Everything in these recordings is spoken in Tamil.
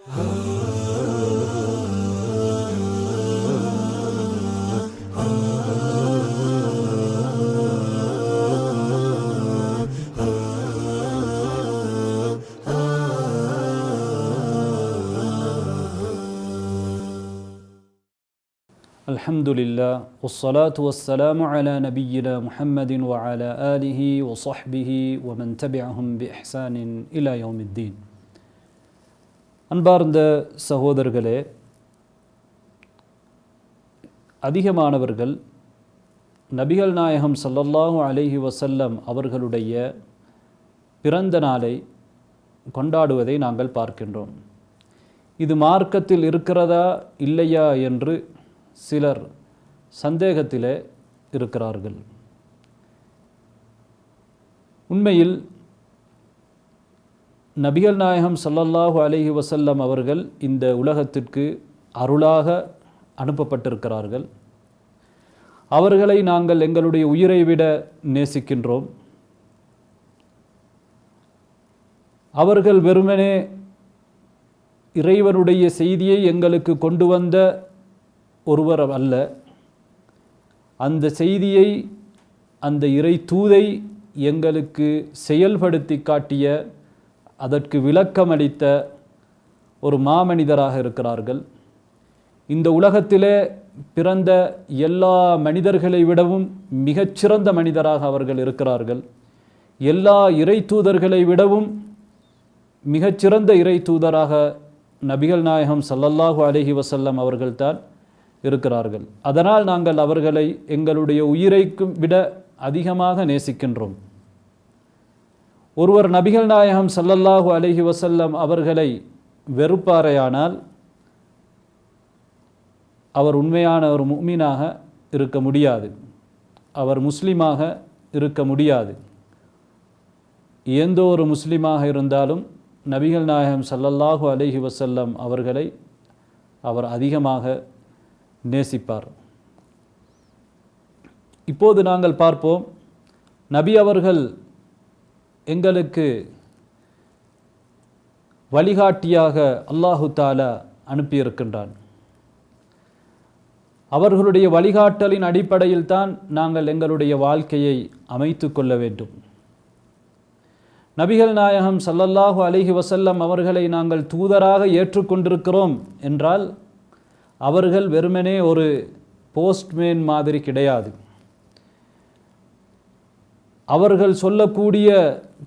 Alhamdulillah, wassalatu wassalamu ala nabiyyina Muhammadin wa ala alihi wa sahbihi wa man tabi'ahum bi ihsanin ila yawmiddin. அன்பார்ந்த சகோதரர்களே, அதிகமானவர்கள் நபிகள் நாயகம் ஸல்லல்லாஹு அலைஹி வஸல்லம் அவர்களுடைய பிறந்த நாளை கொண்டாடுவதை நாங்கள் பார்க்கின்றோம். இது மார்க்கத்தில் இருக்கிறதா இல்லையா என்று சிலர் சந்தேகத்திலே இருக்கிறார்கள். உண்மையில் நபிகள் நாயகம் ஸல்லல்லாஹு அலைஹி வஸல்லம் அவர்கள் இந்த உலகத்திற்கு அருளாக அனுப்பப்பட்டிருக்கிறார்கள். அவர்களை நாங்கள் எங்களுடைய உயிரை விட நேசிக்கின்றோம். அவர்கள் வெறுமனே இறைவனுடைய செய்தியை எங்களுக்கு கொண்டு வந்த ஒருவர் அல்ல. அந்த செய்தியை, அந்த இறை தூதை எங்களுக்கு செயல்படுத்தி காட்டிய, அதற்கு விளக்கமளித்த ஒரு மாமனிதராக இருக்கிறார்கள். இந்த உலகத்திலே பிறந்த எல்லா மனிதர்களை விடவும் மிகச்சிறந்த மனிதராக அவர்கள் இருக்கிறார்கள். எல்லா இறை தூதர்களை விடவும் மிகச்சிறந்த இறை தூதராக நபிகள் நாயகம் ஸல்லல்லாஹு அலைஹி வஸல்லம் அவர்கள்தான் இருக்கிறார்கள். அதனால் நாங்கள் அவர்களை எங்களுடைய உயிரைக்கும் விட அதிகமாக நேசிக்கின்றோம். ஒருவர் நபிகள் நாயகம் ஸல்லல்லாஹு அலைஹி வஸல்லம் அவர்களை வெறுப்பாரையானால் அவர் உண்மையான ஒரு முஃமினாக இருக்க முடியாது, அவர் முஸ்லிமாக இருக்க முடியாது. எந்த ஒரு முஸ்லிமாக இருந்தாலும் நபிகள் நாயகம் ஸல்லல்லாஹு அலைஹி வஸல்லம் அவர்களை அவர் அதிகமாக நேசிப்பார். இப்போது நாங்கள் பார்ப்போம், நபி அவர்கள் எங்களுக்கு வழிகாட்டியாக அல்லாஹு தஆலா அனுப்பியிருக்கின்றான். அவர்களுடைய வழிகாட்டலின் அடிப்படையில் தான் நாங்கள் எங்களுடைய வாழ்க்கையை அமைத்து கொள்ள வேண்டும். நபிகள் நாயகம் ஸல்லல்லாஹு அலைஹி வஸல்லம் அவர்களை நாங்கள் தூதராக ஏற்றுக்கொண்டிருக்கிறோம் என்றால் அவர்கள் வெறுமனே ஒரு போஸ்ட்மேன் மாதிரி கிடையாது. அவர்கள் சொல்லக்கூடிய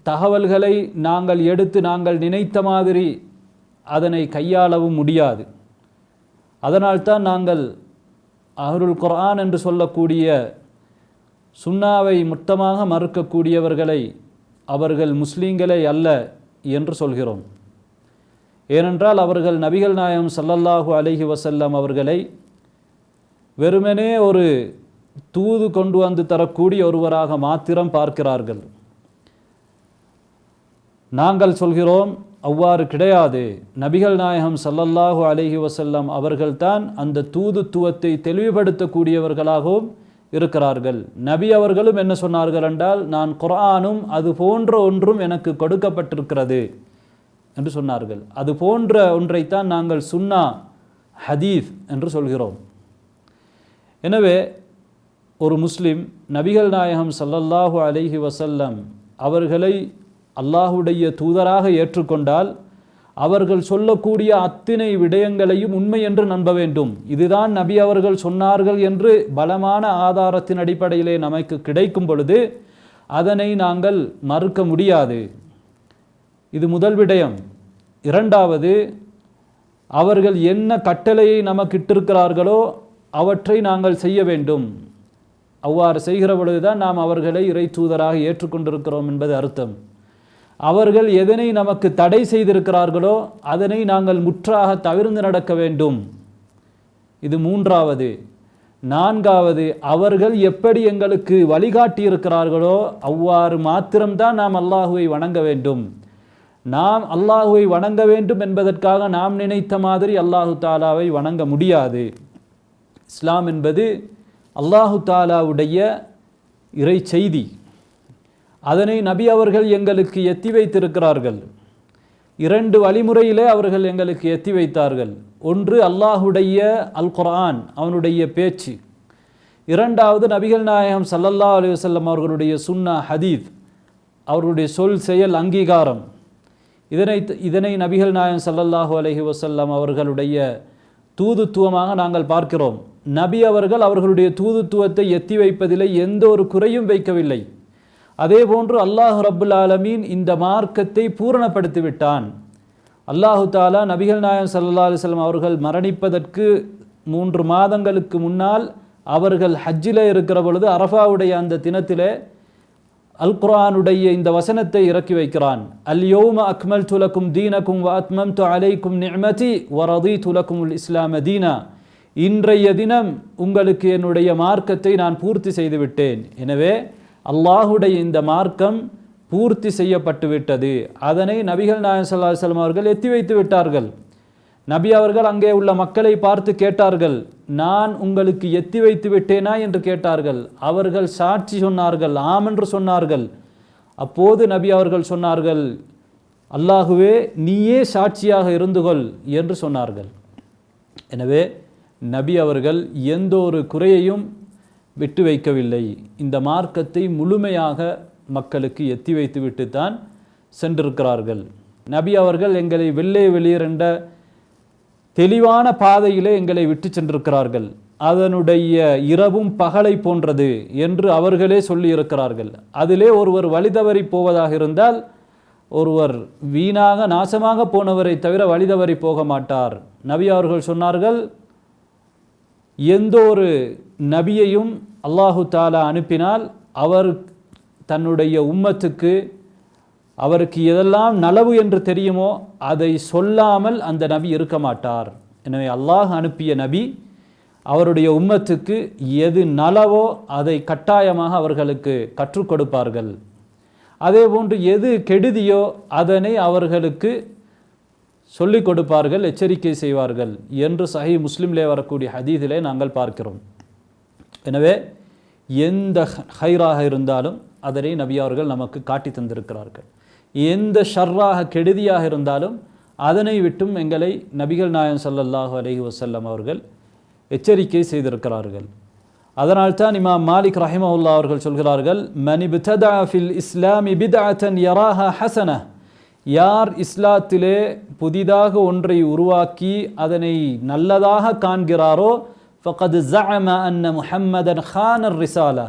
தகவல்களை நாங்கள் எடுத்து நாங்கள் நினைத்த மாதிரி அதனை கையாளவும் முடியாது. அதனால்தான் நாங்கள் அஹ்லுல் குர்ஆன் என்று சொல்லக்கூடிய சுன்னாவை மொத்தமாக மறுக்கக்கூடியவர்களை அவர்கள் முஸ்லீம்களே அல்ல என்று சொல்கிறோம். ஏனென்றால் அவர்கள் நபிகள் நாயகம் ஸல்லல்லாஹு அலைஹி வஸல்லம் அவர்களை வெறுமனே ஒரு தூது கொண்டு வந்து தரக்கூடிய ஒருவராக மாத்திரம் பார்க்கிறார்கள். நாங்கள் சொல்கிறோம், அவ்வாறு கிடையாது. நபிகள் நாயகம் ஸல்லல்லாஹு அலைஹி வஸல்லம் அவர்கள்தான் அந்த தூதுத்துவத்தை தெளிவுபடுத்தக்கூடியவர்களாகவும் இருக்கிறார்கள். நபி அவர்களும் என்ன சொன்னார்கள் என்றால், நான் குர்ஆனும் அது போன்ற ஒன்றும் எனக்கு கொடுக்கப்பட்டிருக்கிறது என்று சொன்னார்கள். அது போன்ற ஒன்றைத்தான் நாங்கள் சுன்னா, ஹதீஸ் என்று சொல்கிறோம். எனவே ஒரு முஸ்லிம் நபிகள் நாயகம் ஸல்லல்லாஹு அலைஹி வஸல்லம் அவர்களை அல்லாஹுடைய தூதராக ஏற்றுக்கொண்டால் அவர்கள் சொல்லக்கூடிய அத்தனை விடயங்களையும் உண்மை என்று நம்ப வேண்டும். இதுதான் நபி அவர்கள் சொன்னார்கள் என்று பலமான ஆதாரத்தின் அடிப்படையிலே நமக்கு கிடைக்கும் பொழுது அதனை நாங்கள் மறுக்க முடியாது. இது முதல் விடயம். இரண்டாவது, அவர்கள் என்ன கட்டளையை நமக்கு இட்டிருக்கிறார்களோ அவற்றை நாங்கள் செய்ய வேண்டும். அவ்வாறு செய்கிற பொழுதுதான் நாம் அவர்களை இறை தூதராக ஏற்றுக்கொண்டிருக்கிறோம் என்பது அர்த்தம். அவர்கள் எதனை நமக்கு தடை செய்திருக்கிறார்களோ அதனை நாங்கள் முற்றாக தவிர்த்து நடக்க வேண்டும். இது மூன்றாவது. நான்காவது, அவர்கள் எப்படி எங்களுக்கு வழிகாட்டி இருக்கிறார்களோ அவ்வாறு மாத்திரம்தான் நாம் அல்லாஹுவை வணங்க வேண்டும். நாம் அல்லாஹுவை வணங்க வேண்டும் என்பதற்காக நாம் நினைத்த மாதிரி அல்லாஹு தாலாவை வணங்க முடியாது. இஸ்லாம் என்பது அல்லாஹு தாலாவுடைய இறை செய்தி. அதனை நபி அவர்கள் எங்களுக்கு எத்தி வைத்திருக்கிறார்கள். 2 வழிமுறையிலே அவர்கள் எங்களுக்கு எத்தி வைத்தார்கள். ஒன்று அல்லாஹுடைய அல் குர்ஆன், அவனுடைய பேச்சு. 2வது நபிகள் நாயகம் ஸல்லல்லாஹு அலைஹி வஸல்லம் அவர்களுடைய சுன்னா ஹதீத், அவர்களுடைய சொல் செயல் அங்கீகாரம். இதனை நபிகள் நாயகம் ஸல்லல்லாஹு அலைஹி வஸல்லம் அவர்களுடைய தூதுத்துவமாக நாங்கள் பார்க்கிறோம். நபி அவர்கள் அவர்களுடைய தூதுத்துவத்தை எத்தி வைப்பதிலே எந்த ஒரு குறையும் வைக்கவில்லை. அதே போன்று அல்லாஹ் ரப்புல் ஆலமீன் இந்த மார்க்கத்தை பூரணப்படுத்தி விட்டான். அல்லாஹு தாலா நபிகள் நாயகம் ஸல்லல்லாஹு அலைஹி வஸல்லம் அவர்கள் மரணிப்பதற்கு 3 மாதங்களுக்கு முன்னால் அவர்கள் ஹஜ்ஜிலே இருக்கிற பொழுது அரஃபாவுடைய அந்த தினத்திலே அல் குர்ஆனுடைய இந்த வசனத்தை இறக்கி வைக்கிறான். அல் யௌம அக்மல்து லக்கும் தீனக்கும் வ அத்மம்து அலைக்கும் நிஅமதி வ ரதீது லக்குமுல் இஸ்லாம தீனா. இன்றைய தினம் உங்களுக்கு என்னுடைய மார்க்கத்தை நான் பூர்த்தி செய்து விட்டேன். எனவே அல்லாஹுடைய இந்த மார்க்கம் பூர்த்தி செய்யப்பட்டு விட்டது. அதனை நபிகள் நாயகம் ஸல்லல்லாஹு அலைஹி வஸல்லம் அவர்கள் எத்தி வைத்து விட்டார்கள். நபி அவர்கள் அங்கே உள்ள மக்களை பார்த்து கேட்டார்கள், நான் உங்களுக்கு எத்தி வைத்து விட்டேனா என்று கேட்டார்கள். அவர்கள் சாட்சி சொன்னார்கள், ஆம் என்று சொன்னார்கள். அப்போது நபி அவர்கள் சொன்னார்கள், அல்லாஹுவே நீயே சாட்சியாக இருந்து கொள் என்று சொன்னார்கள். எனவே நபி அவர்கள் எந்த ஒரு குறையையும் விட்டு வைக்கவில்லை. இந்த மார்க்கத்தை முழுமையாக மக்களுக்கு எத்தி வைத்து விட்டு தான் சென்றிருக்கிறார்கள். நபி அவர்கள் எங்களை வெள்ளை வெளியர் என்ற தெளிவான பாதையிலே எங்களை விட்டு சென்றிருக்கிறார்கள். அதனுடைய இரவும் பகலை போன்றது என்று அவர்களே சொல்லி இருக்கிறார்கள். அதிலே ஒருவர் வழிதவறி போவதாக இருந்தால் ஒருவர் வீணாக நாசமாக போனவரை தவிர வழிதவறி போக மாட்டார். நபி அவர்கள் சொன்னார்கள், எந்த ஒரு நபியையும் அல்லாஹு தாலா அனுப்பினால் அவர் தன்னுடைய உம்மத்துக்கு அவருக்கு எதெல்லாம் நலவு என்று தெரியுமோ அதை சொல்லாமல் அந்த நபி இருக்க மாட்டார். எனவே அல்லாஹ் அனுப்பிய நபி அவருடைய உம்மத்துக்கு எது நலவோ அதை கட்டாயமாக அவர்களுக்கு கற்றுக் கொடுப்பார்கள். அதே போன்று எது கெடுதியோ அதனை அவர்களுக்கு சொல்லிக் கொடுப்பார்கள், எச்சரிக்கை செய்வார்கள் என்று சஹீஹ் முஸ்லிமிலே வரக்கூடிய ஹதீஸிலே நாங்கள் பார்க்கிறோம். எனவே எந்த ஹைராக இருந்தாலும் அதனை நபி அவர்கள் நமக்கு காட்டி தந்திருக்கிறார்கள். எந்த ஷர்ராக கெடுதியாக இருந்தாலும் அதனை விட்டும் எங்களை நபிகள் நாயகம் ஸல்லல்லாஹு அலைஹி வஸல்லம் அவர்கள் எச்சரிக்கை செய்திருக்கிறார்கள். அதனால்தான் இமாம் மாலிக் ரஹிமஹுல்லாஹ் அவர்கள் சொல்கிறார்கள், மன் இப்ததா ஃபில் இஸ்லாமி பித்அத்தன் யராஹா ஹஸனஹ், யார் இஸ்லாத்திலே புதிதாக ஒன்றை உருவாக்கி அதனை நல்லதாக காண்கிறாரோ ஃபகத் ஸஅம அன்ன முஹம்மதன் கான ரிசாலா,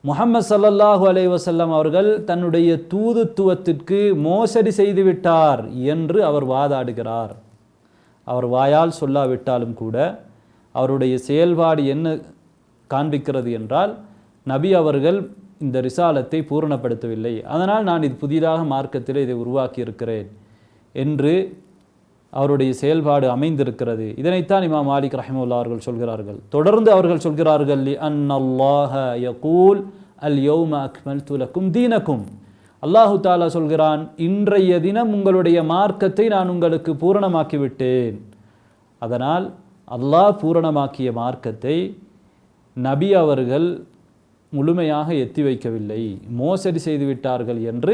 முஹம்மது ஸல்லல்லாஹு அலைஹி வஸல்லம் அவர்கள் தன்னுடைய தூதுத்துவத்திற்கு மோசடி செய்துவிட்டார் என்று அவர் வாதாடுகிறார். அவர் வாயால் சொல்லாவிட்டாலும் கூட அவருடைய செயல்பாடு என்ன காண்பிக்கிறது என்றால், நபி அவர்கள் இந்த ரிசாலத்தை பூரணப்படுத்தவில்லை, அதனால் நான் இது புதிதாக மார்க்கத்தில் இதை உருவாக்கி இருக்கிறேன் என்று அவருடைய செயல்பாடு அமைந்திருக்கிறது. இதனைத்தான் இமாம் மாலிக் ரஹிமஹுல்லாஹ் அவர்கள் சொல்கிறார்கள். தொடர்ந்து அவர்கள் சொல்கிறார்கள், அன்னல்லாஹ யகூல் அல் யௌம அக்மல்து லக்கும் தீனக்கும், அல்லாஹு தாலா சொல்கிறான், இன்றைய தினம் உங்களுடைய மார்க்கத்தை நான் உங்களுக்கு பூரணமாக்கி விட்டேன். அதனால் அல்லாஹ் பூரணமாக்கிய மார்க்கத்தை நபி அவர்கள் முழுமையாக எத்தி வைக்கவில்லை, மோசடி செய்து விட்டார்கள் என்று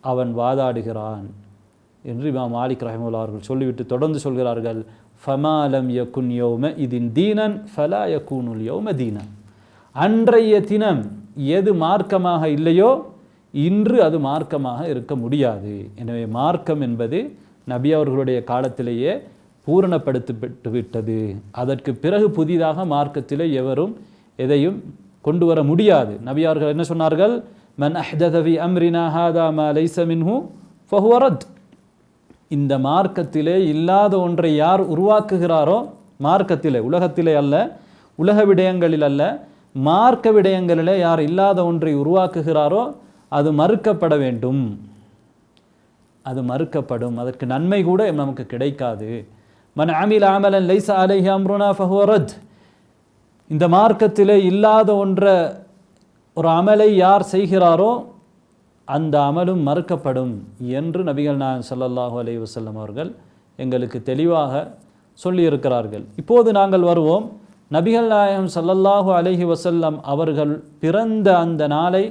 அவன் வாதாடுகிறான் என்று இமாம் மாலிக் ரஹிமஹுல்லாஹ் அவர்கள் சொல்லிவிட்டு தொடர்ந்து சொல்கிறார்கள், ஃபமா லம் யகுன் யௌம இதின் தீனன் ஃபலா யகூனுல் யௌம தீனன், அன்றைய தினம் எது மார்க்கமாக இல்லையோ இன்று அது மார்க்கமாக இருக்க முடியாது. எனவே மார்க்கம் என்பது நபி அவர்களுடைய காலத்திலேயே பூரணப்படுத்தப்பட்டு விட்டது. அதற்கு பிறகு புதிதாக மார்க்கத்திலே எவரும் எதையும் கொண்டு வர முடியாது. நபி அவர்கள் என்ன சொன்னார்கள், மன் அஹ்தத ஃபீ அம்ரினா ஹாதா மா லைஸ மின்ஹு ஃபஹுவ ரத், இந்த மார்க்கத்திலே இல்லாத ஒன்றை யார் உருவாக்குகிறாரோ, மார்க்கத்திலே, உலகத்திலே அல்ல, உலக விடயங்களில் அல்ல, மார்க்க விடயங்களிலே யார் இல்லாத ஒன்றை உருவாக்குகிறாரோ அது மறுக்கப்பட வேண்டும், அது மறுக்கப்படும், அதற்கு நன்மை கூட நமக்கு கிடைக்காது. மன் அமில அமலன் லைஸ அலைஹி அம்ருனா ஃபஹுவ ரத், இந்த மார்க்கத்திலே இல்லாத ஒரு அமலை யார் செய்கிறாரோ அந்த அமலும் மறுக்கப்படும் என்று நபிகள் நாயகம் ஸல்லல்லாஹு அலைஹி வஸல்லம் அவர்கள் எங்களுக்கு தெளிவாக சொல்லியிருக்கிறார்கள். இப்போது நாங்கள் வருவோம், நபிகள் நாயகம் ஸல்லல்லாஹு அலைஹி வஸல்லம் அவர்கள் பிறந்த அந்த நாளை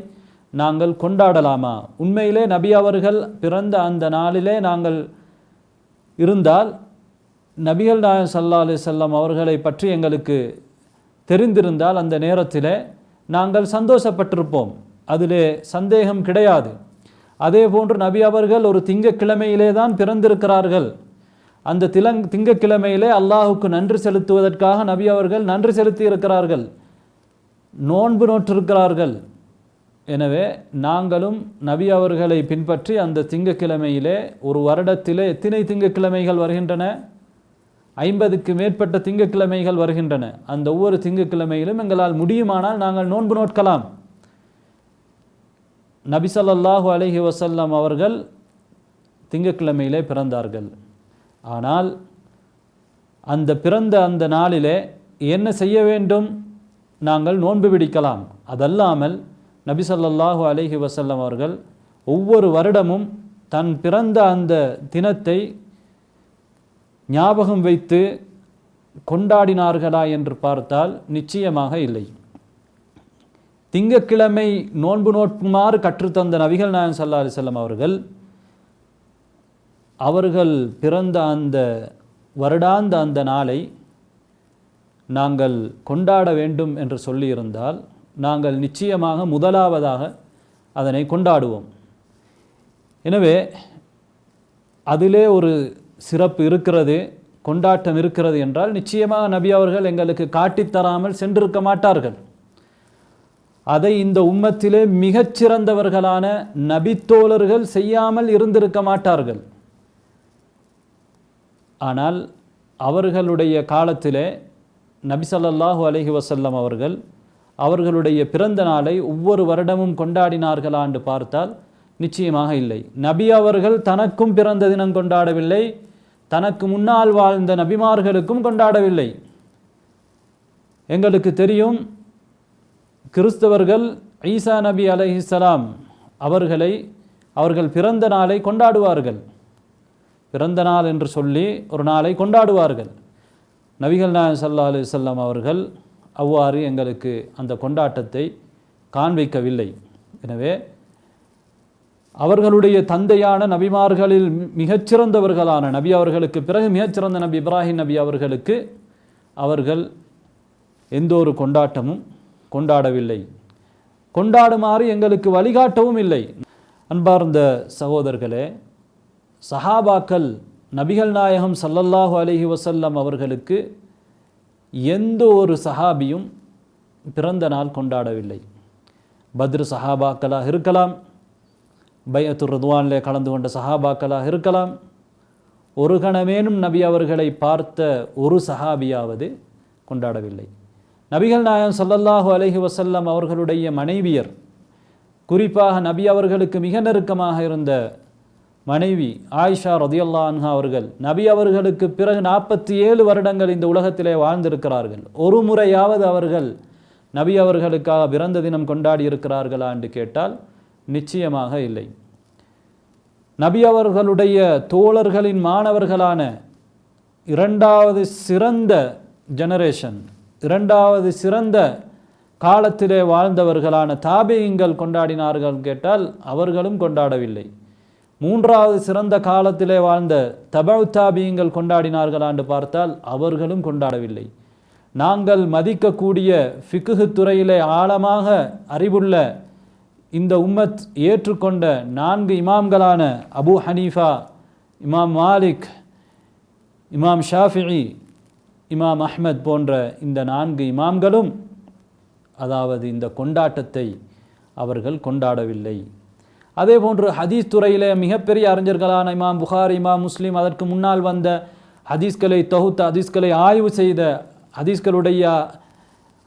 நாங்கள் கொண்டாடலாமா? உண்மையிலே நபி அவர்கள் பிறந்த அந்த நாளிலே நாங்கள் இருந்தால் நபிகள் நாயகம் ஸல்லல்லாஹு அலைஹி வஸல்லம் அவர்களை பற்றி எங்களுக்கு தெரிந்திருந்தால் அந்த நேரத்திலே நாங்கள் சந்தோஷப்பட்டிருப்போம், அதிலே சந்தேகம் கிடையாது. அதே போன்று நபி அவர்கள் ஒரு திங்கக்கிழமையிலே தான் பிறந்திருக்கிறார்கள். அந்த திங்கக்கிழமையிலே அல்லாஹுக்கு நன்றி செலுத்துவதற்காக நபி அவர்கள் நன்றி செலுத்தி இருக்கிறார்கள், நோன்பு நோற்றிருக்கிறார்கள். எனவே நாங்களும் நபி அவர்களை பின்பற்றி அந்த திங்கக்கிழமையிலே, ஒரு வருடத்திலே எத்தனை திங்கக்கிழமைகள் வருகின்றன? 50க்கு மேற்பட்ட திங்கக்கிழமைகள் வருகின்றன. அந்த ஒவ்வொரு திங்கக்கிழமையிலும் எங்களால் முடியுமானால் நாங்கள் நோன்பு நோட்கலாம். நபி ஸல்லல்லாஹு அலைஹி வஸல்லம் அவர்கள் திங்கக்கிழமையிலே பிறந்தார்கள். ஆனால் அந்த பிறந்த அந்த நாளிலே என்ன செய்ய வேண்டும்? நாங்கள் நோன்பு பிடிக்கலாம். அதல்லாமல் நபி ஸல்லல்லாஹு அலைஹி வஸல்லம் அவர்கள் ஒவ்வொரு வருடமும் தன் பிறந்த அந்த தினத்தை ஞாபகம் வைத்து கொண்டாடினார்களா என்று பார்த்தால் நிச்சயமாக இல்லை. திங்கக்கிழமை நோன்பு நோக்குமாறு கற்றுத்தந்த நபிகள் நாயகம் ஸல்லல்லாஹு அலைஹி வஸல்லம் அவர்கள் பிறந்த அந்த வருடாந்த அந்த நாளை நாங்கள் கொண்டாட வேண்டும் என்று சொல்லியிருந்தால் நாங்கள் நிச்சயமாக முதலாவதாக அதனை கொண்டாடுவோம். எனவே அதிலே ஒரு சிறப்பு இருக்கிறது, கொண்டாட்டம் இருக்கிறது என்றால் நிச்சயமாக நபி அவர்கள் எங்களுக்கு காட்டித்தராமல் சென்றிருக்க மாட்டார்கள். அதை இந்த உம்மத்திலே மிகச்சிறந்தவர்களான நபித்தோழர்கள் செய்யாமல் இருந்திருக்க மாட்டார்கள். ஆனால் அவர்களுடைய காலத்திலே நபி ஸல்லல்லாஹு அலைஹி வஸல்லம் அவர்களுடைய பிறந்த நாளை ஒவ்வொரு வருடமும் கொண்டாடினார்களா என்று பார்த்தால் நிச்சயமாக இல்லை. நபி அவர்கள் தனக்கும் பிறந்த தினம் கொண்டாடவில்லை, தனக்கு முன்னால் வாழ்ந்த நபிமார்களுக்கும் கொண்டாடவில்லை. எங்களுக்கு தெரியும், கிறிஸ்தவர்கள் ஈசா நபி அலைஹிஸ்ஸலாம் அவர்கள் பிறந்த நாளை கொண்டாடுவார்கள். பிறந்த நாள் என்று சொல்லி ஒரு நாளை கொண்டாடுவார்கள். நபிகள் நாயகம் ஸல்லல்லாஹு அலைஹி வஸல்லம் அவர்கள் அவ்வாறு எங்களுக்கு அந்த கொண்டாட்டத்தை காண்பிக்கவில்லை. எனவே அவர்களுடைய தந்தையான நபிமார்களில் மிகச்சிறந்தவர்களான நபி அவர்களுக்கு பிறகு மிகச்சிறந்த நபி இப்ராஹிம் நபி அவர்கள் எந்த ஒரு கொண்டாட்டமும் கொண்டாடவில்லை, கொண்டாடுமாறு எங்களுக்கு வழிகாட்டவும் இல்லை. அன்பார்ந்த சகோதரர்களே, சஹாபாக்கள் நபிகள் நாயகம் ஸல்லல்லாஹு அலைஹி வஸல்லம் அவர்களுக்கு எந்த ஒரு சஹாபியும் பிறந்த நாள் கொண்டாடவில்லை. பத்ர் சஹாபாக்களாக இருக்கலாம், பைஅத்துர் ரிதுவானிலே கலந்து கொண்ட சஹாபாக்களாக இருக்கலாம், ஒரு கணமேனும் நபி அவர்களை பார்த்த ஒரு சஹாபியாவது கொண்டாடவில்லை. நபிகள் நாயகம் ஸல்லல்லாஹு அலைஹி வஸல்லம் அவர்களுடைய மனைவியர், குறிப்பாக நபி அவர்களுக்கு மிக நெருக்கமாக இருந்த மனைவி ஆயிஷா ரதியல்லாஹு அன்ஹா அவர்கள் நபி அவர்களுக்கு பிறகு 47 வருடங்கள் இந்த உலகத்திலே வாழ்ந்திருக்கிறார்கள். ஒரு முறையாவது அவர்கள் நபி அவர்களுக்காக பிறந்த தினம் கொண்டாடி இருக்கிறார்களா என்று கேட்டால் நிச்சயமாக இல்லை. நபி அவர்களுடைய தோழர்களின் மாணவர்களான இரண்டாவது சிறந்த ஜெனரேஷன், இரண்டாவது சிறந்த காலத்திலே வாழ்ந்தவர்களான தாபியீன்கள் கொண்டாடினார்கள் கேட்டால் அவர்களும் கொண்டாடவில்லை. மூன்றாவது சிறந்த காலத்திலே வாழ்ந்த தபஉ தாபியீன்கள் கொண்டாடினார்களா என்று பார்த்தால் அவர்களும் கொண்டாடவில்லை. நாங்கள் மதிக்கக்கூடிய ஃபிக்ஹ் துறையிலே ஆழமாக அறிவுள்ள இந்த உம்மத் ஏற்றுக்கொண்ட 4 இமாம்களான அபு ஹனீஃபா, இமாம் மாலிக், இமாம் ஷாஃபிஇ, இமாம் அஹ்மத் போன்ற இந்த 4 இமாம்களும் அதாவது இந்த கொண்டாட்டத்தை அவர்கள் கொண்டாடவில்லை. அதே போன்று ஹதீஸ் துறையிலே மிகப்பெரிய அறிஞர்களான இமாம் புகாரி, இமாம் முஸ்லிம், அதற்கு முன்னால் வந்த ஹதீஸ்களை தொகுத்த, ஹதீஸ்களை ஆய்வு செய்த, ஹதீஸ்களுடைய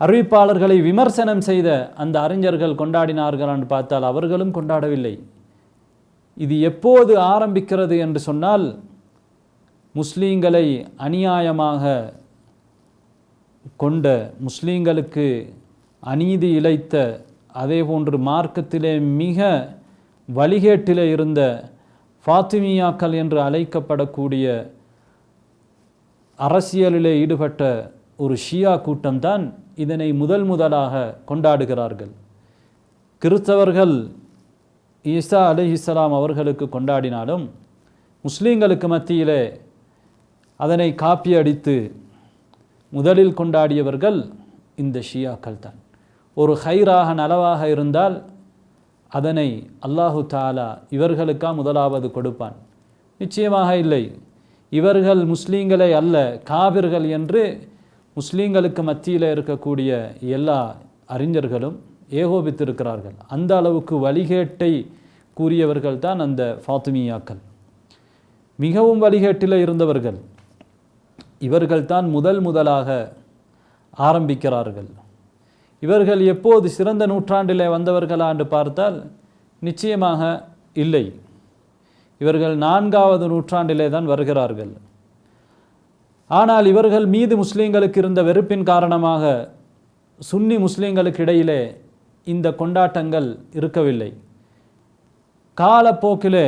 அறிவிப்பாளர்களை விமர்சனம் செய்த அந்த அறிஞர்கள் கொண்டாடினார்கள் என்று பார்த்தால் அவர்களும் கொண்டாடவில்லை. இது எப்போது ஆரம்பிக்கிறது என்று சொன்னால், முஸ்லீம்களை அநியாயமாக கொண்ட, முஸ்லீம்களுக்கு அநீதி இழைத்த, அதே போன்று மார்க்கத்திலே மிக வழிகேட்டிலே இருந்த ஃபாத்திமியாக்கள் என்று அழைக்கப்படக்கூடிய அரசியலிலே ஈடுபட்ட ஒரு ஷியா கூட்டம்தான் இதனை முதலாக கொண்டாடுகிறார்கள். கிறிஸ்தவர்கள் ஈசா அலைஹிஸ்ஸலாம் அவர்களுக்கு கொண்டாடினாலும் முஸ்லீம்களுக்கு மத்தியிலே அதனை காப்பி அடித்து முதலில் கொண்டாடியவர்கள் இந்த ஷியாக்கள் தான். ஒரு ஹைராக நலவாக இருந்தால் அதனை அல்லாஹு தாலா இவர்களுக்கா முதலாவது கொடுப்பான்? நிச்சயமாக இல்லை. இவர்கள் முஸ்லீம்களை அல்ல காபிர்கள் என்று முஸ்லீம்களுக்கு மத்தியில் இருக்கக்கூடிய எல்லா அறிஞர்களும் ஏகோபித்திருக்கிறார்கள். அந்த அளவுக்கு வழிகேட்டை கூறியவர்கள் தான் அந்த ஃபாத்திமியாக்கள். மிகவும் வழிகேட்டில் இருந்தவர்கள் இவர்கள்தான் முதலாக ஆரம்பிக்கிறார்கள். இவர்கள் எப்போது சிறந்த நூற்றாண்டிலே வந்தவர்களா என்று பார்த்தால் நிச்சயமாக இல்லை. இவர்கள் 4வது நூற்றாண்டிலே தான் வருகிறார்கள். ஆனால் இவர்கள் மீது முஸ்லீம்களுக்கு இருந்த வெறுப்பின் காரணமாக சுன்னி முஸ்லீம்களுக்கு இடையிலே இந்த கொண்டாட்டங்கள் இருக்கவில்லை. காலப்போக்கிலே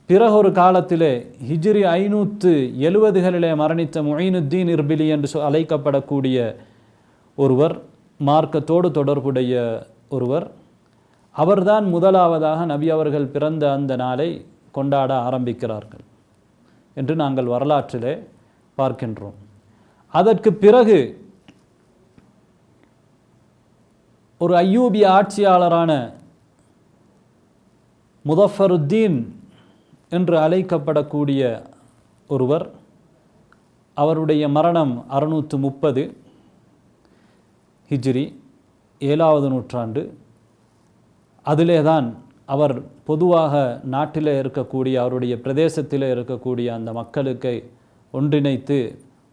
பிறகொரு காலத்திலே ஹிஜ்ரி 570களிலே மரணித்த முஈனுத்தீன் இர்பிலி என்று அழைக்கப்படக்கூடிய ஒருவர், மார்க்கத்தோடு தொடர்புடைய ஒருவர், அவர்தான் முதலாவதாக நபி அவர்கள் பிறந்த அந்த நாளை கொண்டாட ஆரம்பிக்கிறார்கள் என்று நாங்கள் வரலாற்றிலே பார்க்கின்றோம். அதற்கு பிறகு ஒரு அய்யூபிய ஆட்சியாளரான முதஃபருத்தீன் என்று அழைக்கப்படக்கூடிய ஒருவர், அவருடைய மரணம் 630 ஹிஜ்ரி 7வது நூற்றாண்டு. அதிலே தான் அவர் பொதுவாக நாட்டில் இருக்கக்கூடிய அவருடைய பிரதேசத்தில் இருக்கக்கூடிய அந்த மக்களுக்கு ஒன்றிணைத்து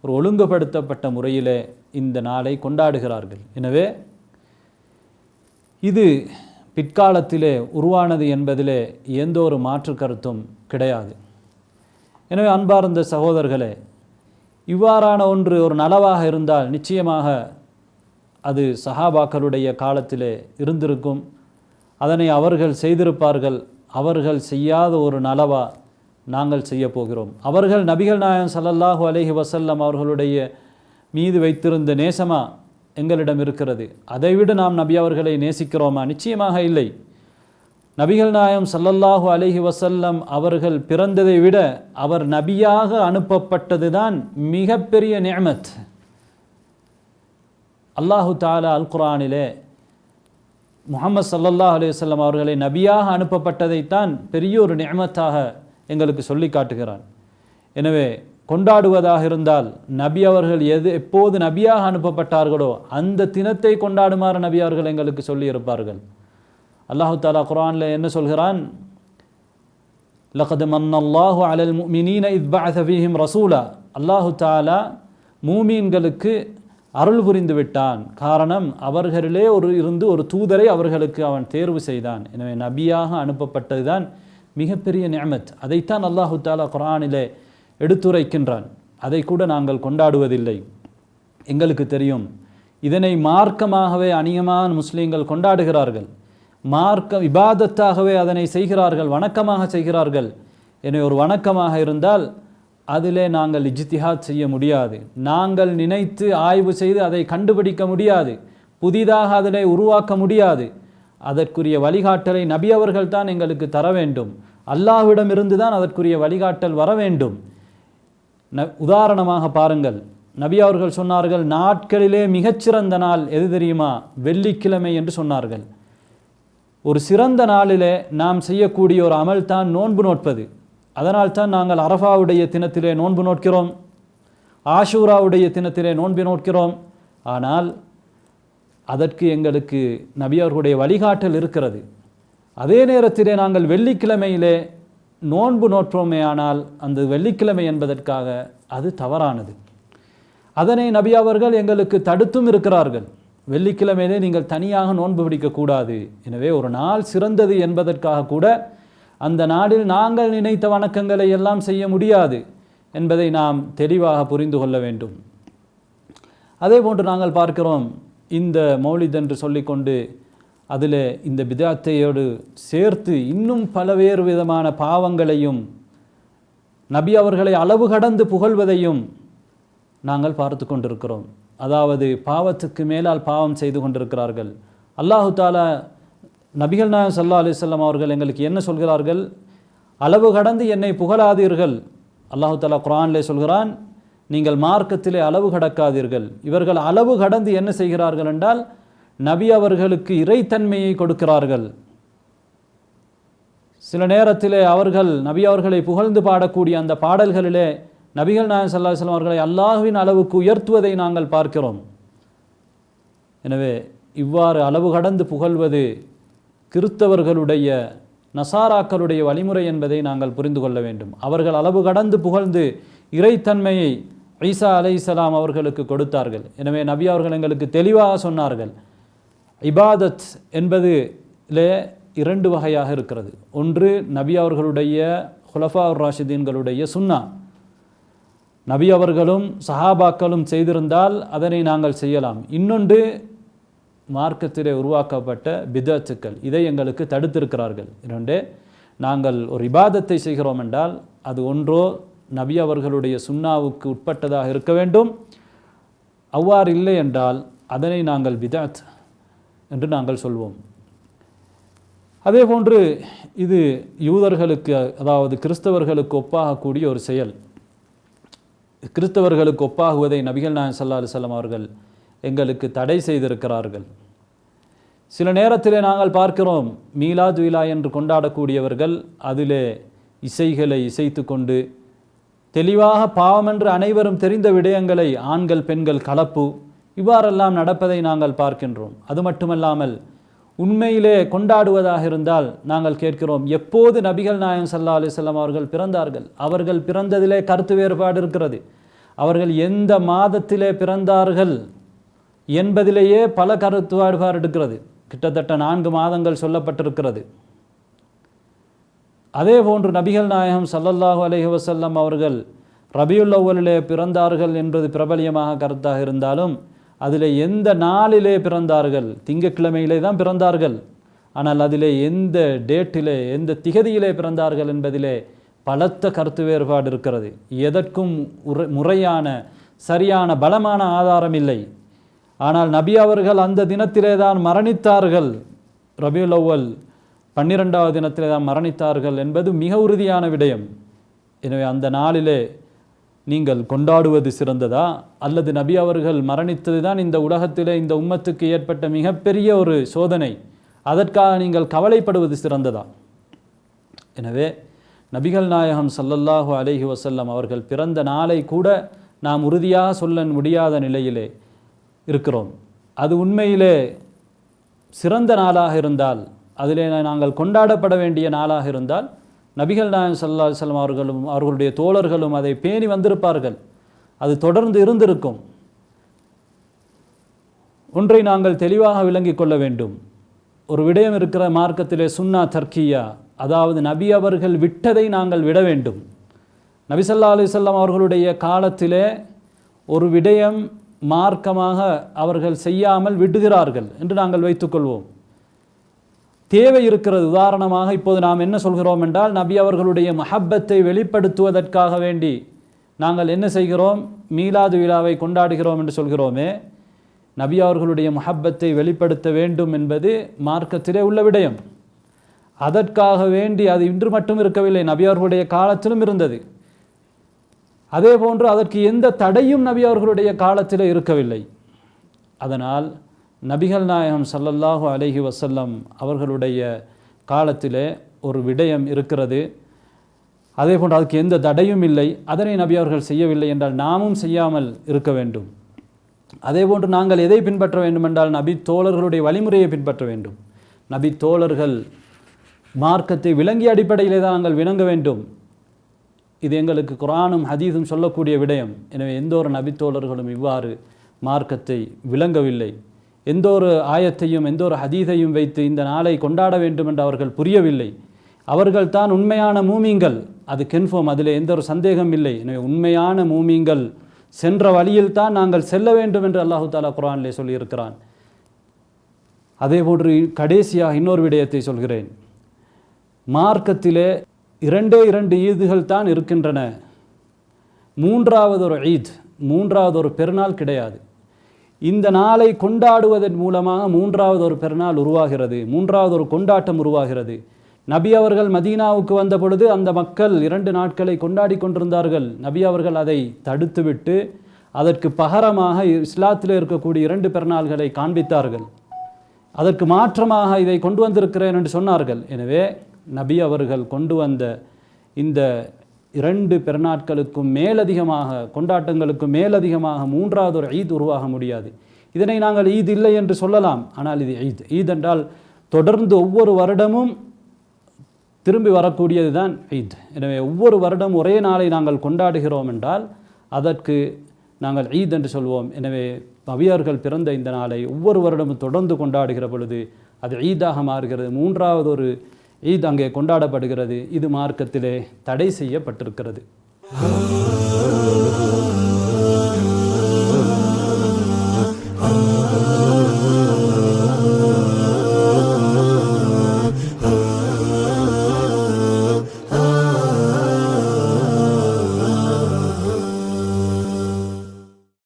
ஒரு ஒழுங்குபடுத்தப்பட்ட முறையிலே இந்த நாளை கொண்டாடுகிறார்கள். எனவே இது பிற்காலத்திலே உருவானது என்பதிலே எந்த ஒரு மாற்று கருத்தும் கிடையாது. எனவே அன்பார்ந்த சகோதரர்களே, இவ்வாறான ஒன்று ஒரு நலவாக இருந்தால் நிச்சயமாக அது சஹாபாக்களுடைய காலத்திலே இருந்திருக்கும். அதனை அவர்கள் செய்திருப்பார்கள். அவர்கள் செய்யாத ஒரு நலவா நாங்கள் செய்ய போகிறோம்? அவர்கள் நபிகள் நாயகம் ஸல்லல்லாஹு அலைஹி வஸல்லம் அவர்களுடைய மீது வைத்திருந்த நேசமா எங்களிடம் இருக்கிறது. அதைவிட நாம் நபி அவர்களை நேசிக்கிறோமா? நிச்சயமாக இல்லை. நபிகள் நாயகம் ஸல்லல்லாஹு அலைஹி வஸல்லம் அவர்கள் பிறந்ததை விட அவர் நபியாக அனுப்பப்பட்டது தான் மிகப்பெரிய நிஅமத். அல்லாஹு தஆலா அல் குர்ஆனிலே முஹம்மது ஸல்லல்லாஹு அலைஹி வஸல்லம் அவர்களை நபியாக அனுப்பப்பட்டதைத்தான் பெரிய ஒரு நிஅமத்தாக எங்களுக்கு சொல்லி காட்டுகிறான். எனவே கொண்டாடுவதாக இருந்தால் நபி அவர்கள் எப்போது நபியாக அனுப்பப்பட்டார்களோ அந்த தினத்தை கொண்டாடுமாறு நபி அவர்கள் எங்களுக்கு சொல்லி இருப்பார்கள். அல்லாஹு தஆலா குர்ஆனில் என்ன சொல்கிறான்? லகத் மன்னல்லாஹு அலல் முஃமினீன இத் பஅஸ ஃபீஹிம் ரசூலா. அல்லாஹு தஆலா மூமீன்களுக்கு அருள் புரிந்து விட்டான். காரணம், அவர்களிலே ஒரு தூதரை அவர்களுக்கு அவன் தேர்வு செய்தான். எனவே நபியாக அனுப்பப்பட்டது தான் மிகப்பெரிய நிஅமத். அதைத்தான் அல்லாஹு தஆலா குர்ஆனிலே எடுத்துரைக்கின்றான். அதை கூட நாங்கள் கொண்டாடுவதில்லை. எங்களுக்கு தெரியும் இதனை மார்க்கமாகவே அநியமான முஸ்லீம்கள் கொண்டாடுகிறார்கள். மார்க்க இபாதத்தாகவே அதனை செய்கிறார்கள், வணக்கமாக செய்கிறார்கள். எனவே ஒரு வணக்கமாக இருந்தால் அதிலே நாங்கள் இஜ்திஹாத் செய்ய முடியாது. நாங்கள் நினைத்து ஆய்வு செய்து அதை கண்டுபிடிக்க முடியாது. புதிதாக அதனை உருவாக்க முடியாது. அதற்குரிய வழிகாட்டலை நபி அவர்கள் தான் எங்களுக்கு தர வேண்டும். அல்லாஹ்விடம் இருந்து தான் அதற்குரிய வழிகாட்டல் வர வேண்டும். உதாரணமாக பாருங்கள், நபி அவர்கள் சொன்னார்கள், நாட்களிலே மிகச்சிறந்த நாள் எது தெரியுமா? வெள்ளிக்கிழமை என்று சொன்னார்கள். ஒரு சிறந்த நாளிலே நாம் செய்யக்கூடிய ஒரு அமல் தான் நோன்பு நோட்பது. அதனால் தான் நாங்கள் அரஃபாவுடைய தினத்திலே நோன்பு நோட்கிறோம், ஆஷூராவுடைய தினத்திலே நோன்பு நோட்கிறோம். ஆனால் அதற்கு எங்களுக்கு நபி அவர்களுடைய வழிகாட்டல் இருக்கிறது. அதே நேரத்திலே நாங்கள் வெள்ளிக்கிழமையிலே நோன்பு நோற்றோமே ஆனால் அந்த வெள்ளிக்கிழமை என்பதற்காக அது தவறானது. அதனை நபி அவர்கள் எங்களுக்கு தடுத்தும் இருக்கிறார்கள். வெள்ளிக்கிழமையிலே நீங்கள் தனியாக நோன்பு பிடிக்கக்கூடாது. எனவே ஒரு நாள் சிறந்தது என்பதற்காக கூட அந்த நாளில் நாங்கள் நினைத்த வணக்கங்களை எல்லாம் செய்ய முடியாது என்பதை நாம் தெளிவாக புரிந்து கொள்ள வேண்டும். அதே போன்று நாங்கள் பார்க்கிறோம், இந்த மௌலித் என்று சொல்லிக்கொண்டு அதில் இந்த பிதாத்தையோடு சேர்த்து இன்னும் பலவேறு விதமான பாவங்களையும் நபி அவர்களை அளவு கடந்து புகழ்வதையும் நாங்கள் பார்த்து கொண்டிருக்கிறோம். அதாவது பாவத்துக்கு மேலால் பாவம் செய்து கொண்டிருக்கிறார்கள். அல்லாஹு தாலா நபிகள் நாயகம் ஸல்லல்லாஹு அலைஹி வஸல்லம் அவர்கள் எங்களுக்கு என்ன சொல்கிறார்கள்? அளவு கடந்து என்னை புகழாதீர்கள். அல்லாஹு தஆலா குர்ஆனிலே சொல்கிறான், நீங்கள் மார்க்கத்திலே அளவு கடக்காதீர்கள். இவர்கள் அளவு கடந்து என்ன செய்கிறார்கள் என்றால், நபி அவர்களுக்கு இறைத்தன்மையை கொடுக்கிறார்கள். சில நேரத்திலே அவர்கள் நபி அவர்களை புகழ்ந்து பாடக்கூடிய அந்த பாடல்களிலே நபிகள் நாயகம் ஸல்லல்லாஹு அலைஹி வஸல்லம் அவர்களை அல்லாஹ்வின் அளவுக்கு உயர்த்துவதை நாங்கள் பார்க்கிறோம். எனவே இவ்வாறு அளவு கடந்து புகழ்வது கிறிஸ்தவர்களுடைய நசாராக்களுடைய வழிமுறை என்பதை நாங்கள் புரிந்து கொள்ள வேண்டும். அவர்கள் அளவு கடந்து புகழ்ந்து இறைத்தன்மையை ஈசா அலைஹிஸ்ஸலாம் அவர்களுக்கு கொடுத்தார்கள். எனவே நபி அவர்கள் எங்களுக்கு தெளிவாக சொன்னார்கள், இபாதத் என்பதிலே இரண்டு வகையாக இருக்கிறது. ஒன்று நபி அவர்களுடைய ஹுலஃபா ராஷிதீன்களுடைய சுன்னா, நபி அவர்களும் சஹாபாக்களும் செய்திருந்தால் அதனை நாங்கள் செய்யலாம். இன்னொன்று மார்க்கத்திலே உருவாக்கப்பட்ட பிதத்துக்கள், இதை எங்களுக்கு தடுத்திருக்கிறார்கள். இரண்டே, நாங்கள் ஒரு இபாதத்தை செய்கிறோம் என்றால் அது ஒன்றோ நபி அவர்களுடைய சுன்னாவுக்கு உட்பட்டதாக இருக்க வேண்டும், அவ்வாறு இல்லை என்றால் அதனை நாங்கள் பிதத் என்று நாங்கள் சொல்வோம். அதே போன்று இது யூதர்களுக்கு, அதாவது கிறிஸ்தவர்களுக்கு ஒப்பாகக்கூடிய ஒரு செயல். கிறிஸ்தவர்களுக்கு ஒப்பாகுவதை நபிகள் நாயகம் ஸல்லல்லாஹு அலைஹி வஸல்லம் அவர்கள் எங்களுக்கு தடை செய்திருக்கிறார்கள். சில நேரத்திலே நாங்கள் பார்க்கிறோம், மீலாது விழா என்று கொண்டாடக்கூடியவர்கள் அதிலே இசைகளை இசைத்து கொண்டு தெளிவாக பாவமென்று அனைவரும் தெரிந்த விடயங்களை ஆண்கள் பெண்கள் கலப்பு இவ்வாறெல்லாம் நடப்பதை நாங்கள் பார்க்கின்றோம். அது மட்டுமல்லாமல் உண்மையிலே கொண்டாடுவதாக இருந்தால் நாங்கள் கேட்கிறோம், எப்போது நபிகள் நாயகம் ஸல்லல்லாஹு அலைஹி வஸல்லம் அவர்கள் பிறந்தார்கள்? அவர்கள் பிறந்ததிலே கருத்து வேறுபாடு இருக்கிறது. அவர்கள் எந்த மாதத்திலே பிறந்தார்கள் என்பதிலேயே பல கருத்து வேறுபாடு இருக்கிறது. கிட்டத்தட்ட 4 மாதங்கள் சொல்லப்பட்டிருக்கிறது. அதே போன்று நபிகள் நாயகம் ஸல்லல்லாஹு அலைஹி வஸல்லம் அவர்கள் ரபியுல் அவ்வலிலே பிறந்தார்கள் என்பது பிரபலியமாக கருத்தாக இருந்தாலும் அதிலே எந்த நாளிலே பிறந்தார்கள்? திங்கட்கிழமையிலே தான் பிறந்தார்கள். ஆனால் அதிலே எந்த டேட்டிலே, எந்த திகதியிலே பிறந்தார்கள் என்பதிலே பலத்த கருத்து வேறுபாடு இருக்கிறது. எதற்கும் முறையான சரியான பலமான ஆதாரம் இல்லை. ஆனால் நபி அவர்கள் அந்த தினத்திலே தான் மரணித்தார்கள், ரபியுல் அவ்வல் 12வது தினத்திலே தான் மரணித்தார்கள் என்பது மிக உறுதியான விடயம். எனவே அந்த நாளிலே நீங்கள் கொண்டாடுவது சிறந்ததா, அல்லது நபி அவர்கள் மரணித்தது தான் இந்த உலகத்திலே இந்த உம்மத்துக்கு ஏற்பட்ட மிகப்பெரிய ஒரு சோதனை, அதற்காக நீங்கள் கவலைப்படுவது சிறந்ததா? எனவே நபிகள் நாயகம் ஸல்லல்லாஹு அலைஹி வஸல்லம் அவர்கள் பிறந்த நாளை கூட நாம் உறுதியாக சொல்ல முடியாத நிலையிலே இருக்கிறோம். அது உண்மையிலே சிறந்த நாளாக இருந்தால், அதிலே நாங்கள் கொண்டாடப்பட வேண்டிய நாளாக இருந்தால் நபிகள் நாயகம் ஸல்லல்லாஹு அலைஹி வஸல்லம் அவர்களும் அவர்களுடைய தோழர்களும் அதை பேணி வந்திருப்பார்கள். அது தொடர்ந்து இருந்திருக்கும். ஒன்றை நாங்கள் தெளிவாக விளங்கிக் கொள்ள வேண்டும். ஒரு விடயம் இருக்கிற மார்க்கத்திலே சுன்னா தர்க்கியா, அதாவது நபி அவர்கள் விட்டதை நாங்கள் விட வேண்டும். நபி ஸல்லல்லாஹு அலைஹி வஸல்லம் அவர்களுடைய காலத்திலே ஒரு விடயம் மார்க்கமாக அவர்கள் செய்யாமல் விடுகிறார்கள் என்று நாங்கள் வைத்துக்கொள்வோம். தேவை இருக்கிறது. உதாரணமாக இப்போது நாம் என்ன சொல்கிறோம் என்றால், நபி அவர்களுடைய மஹப்பத்தை வெளிப்படுத்துவதற்காக வேண்டி நாங்கள் என்ன செய்கிறோம்? மீலாது விழாவை கொண்டாடுகிறோம் என்று சொல்கிறோமே, நபி அவர்களுடைய மஹப்பத்தை வெளிப்படுத்த வேண்டும் என்பது மார்க்கத்திலே உள்ள விடயம். அதற்காக வேண்டி அது இன்று மட்டும் இருக்கவில்லை, நபி அவர்களுடைய காலத்திலும் இருந்தது. அதே போன்று அதற்கு எந்த தடையும் நபி அவர்களுடைய காலத்தில் இருக்கவில்லை. அதனால் நபிகள் நாயகம் ஸல்லல்லாஹு அலைஹி வஸல்லம் அவர்களுடைய காலத்திலே ஒரு விடயம் இருக்கிறது, அதே போன்று அதுக்கு எந்த தடையும் இல்லை, அதனை நபி அவர்கள் செய்யவில்லை என்றால் நாமும் செய்யாமல் இருக்க வேண்டும். அதே போன்று நாங்கள் எதை பின்பற்ற வேண்டும் என்றால் நபி தோழர்களுடைய வழிமுறையை பின்பற்ற வேண்டும். நபி தோழர்கள் மார்க்கத்தை விளங்கிய அடிப்படையிலே தான் நாங்கள் விளங்க வேண்டும். இது எங்களுக்கு குர்ஆனும் ஹதீஸும் சொல்லக்கூடிய விடயம். எனவே எந்த ஒரு நபித்தோழர்களும் இவ்வாறு மார்க்கத்தை விளங்கவில்லை. எந்த ஒரு ஆயத்தையும் எந்த ஒரு ஹதீஸையும் வைத்து இந்த நாளை கொண்டாட வேண்டும் என்று அவர்கள் புரியவில்லை. அவர்கள் தான் உண்மையான மூமீன்கள், அது கன்ஃபார்ம், அதில் எந்த ஒரு சந்தேகம் இல்லை. எனவே உண்மையான மூமீன்கள் சென்ற வழியில் தான் நாங்கள் செல்ல வேண்டும் என்று அல்லாஹு தஆலா குர்ஆனிலே சொல்லியிருக்கிறான். அதே போன்று கடைசியாக இன்னொரு விடயத்தை சொல்கிறேன். மார்க்கத்திலே 2 ஈதுகள் தான் இருக்கின்றன. மூன்றாவது ஒரு ஈத், மூன்றாவது ஒரு பெருநாள் கிடையாது. இந்த நாளை கொண்டாடுவதன் மூலமாக மூன்றாவது ஒரு பெருநாள் உருவாகிறது, மூன்றாவது ஒரு கொண்டாட்டம் உருவாகிறது. நபி அவர்கள் மதீனாவுக்கு வந்த பொழுது அந்த மக்கள் 2 நாட்களை கொண்டாடி கொண்டிருந்தார்கள். நபி அவர்கள் அதை தடுத்துவிட்டு அதற்கு பகரமாக இஸ்லாத்தில் இருக்கக்கூடிய 2 பெருநாள்களை காண்பித்தார்கள். அதற்கு மாற்றமாக இதை கொண்டு வந்திருக்கிறேன் என்று சொன்னார்கள். எனவே நபி அவர்கள் கொண்டு வந்த இந்த 2 பெருநாட்களுக்கும் மேலதிகமாக, கொண்டாட்டங்களுக்கும் மேலதிகமாக மூன்றாவது ஒரு ஈத் உருவாக முடியாது. இதனை நாங்கள் ஈத் இல்லை என்று சொல்லலாம், ஆனால் இது ஈத். ஈத் என்றால் தொடர்ந்து ஒவ்வொரு வருடமும் திரும்பி வரக்கூடியது தான் ஈத். எனவே ஒவ்வொரு வருடம் ஒரே நாளை நாங்கள் கொண்டாடுகிறோம் என்றால் அதற்கு நாங்கள் ஈத் என்று சொல்வோம். எனவே நபியவர்கள் பிறந்த இந்த நாளை ஒவ்வொரு வருடமும் தொடர்ந்து கொண்டாடுகிற பொழுது அது ஈதாக மாறுகிறது. மூன்றாவது ஒரு ஈத் அங்கே கொண்டாடப்படுகிறது. இது மார்க்கத்திலே தடை செய்யப்பட்டிருக்கிறது.